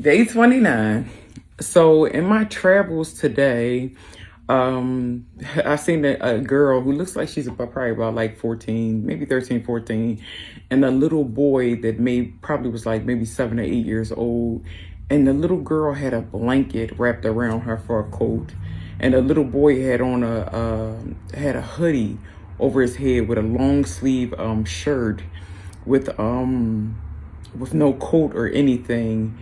Day 29. So in my travels today, I seen a girl who looks like she's probably about like 14, maybe 13, 14, and a little boy that probably was like maybe 7 or 8 years old. And the little girl had a blanket wrapped around her for a coat. And the little boy had on had a hoodie over his head with a long sleeve shirt with no coat or anything.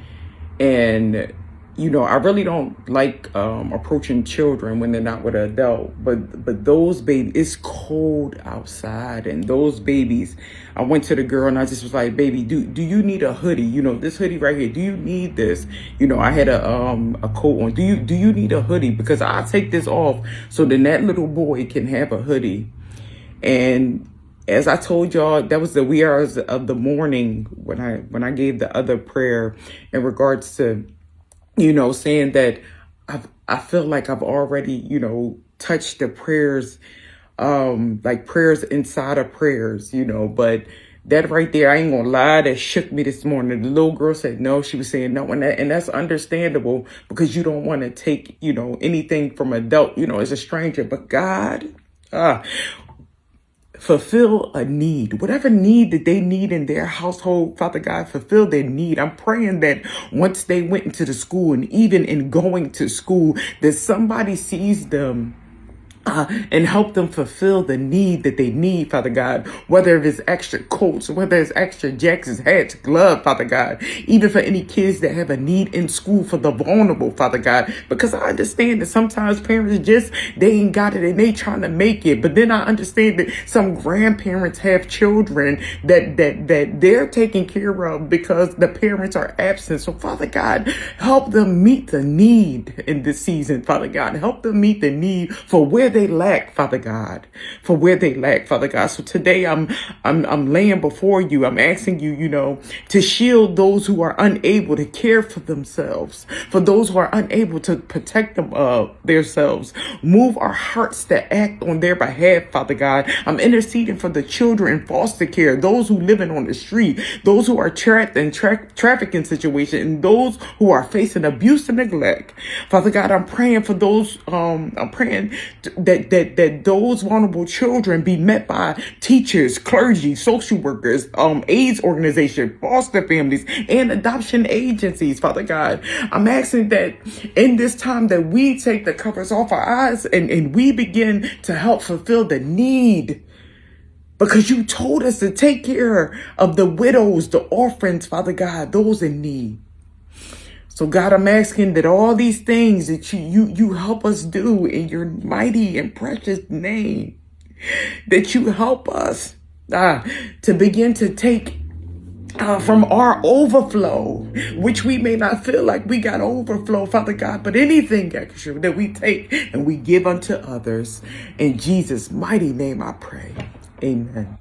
And I really don't like approaching children when they're not with an adult. But those babies, it's cold outside, and those babies, I went to the girl and I just was like, "Baby, do you need a hoodie? This hoodie right here. Do you need this? I had a coat on. Do you need a hoodie? Because I'll take this off so then that little boy can have a hoodie." And as I told y'all, that was the wee hours of the morning when I gave the other prayer in regards to, saying that I feel like I've already, touched the prayers, like prayers inside of prayers, but that right there, I ain't gonna lie, that shook me this morning. The little girl said no. She was saying no, and that's understandable because you don't want to take, anything from adult, as a stranger. But God, fulfill a need, whatever need that they need in their household. Father God, fulfill their need. I'm praying that once they went into the school, and even in going to school, that somebody sees them and help them fulfill the need that they need, Father God, whether it's extra coats, whether it's extra jackets, hats, gloves, Father God, even for any kids that have a need in school, for the vulnerable, Father God, because I understand that sometimes parents they ain't got it and they trying to make it. But then I understand that some grandparents have children that they're taking care of because the parents are absent. So Father God, help them meet the need in this season, Father God. Help them meet the need for where they lack, Father God, for where they lack, Father God. So today I'm laying before you. I'm asking you, to shield those who are unable to care for themselves, for those who are unable to protect themselves. Move our hearts to act on their behalf, Father God. I'm interceding for the children in foster care, those who living on the street, those who are trapped in trafficking situations, and those who are facing abuse and neglect. Father God, I'm praying for those. I'm praying that those vulnerable children be met by teachers, clergy, social workers, AIDS organization, foster families, and adoption agencies, Father God. I'm asking that in this time that we take the covers off our eyes and we begin to help fulfill the need. Because you told us to take care of the widows, the orphans, Father God, those in need. So God, I'm asking that all these things that you help us do in your mighty and precious name, that you help us to begin to take from our overflow, which we may not feel like we got overflow, Father God, but anything extra that we take and we give unto others. In Jesus' mighty name I pray. Amen.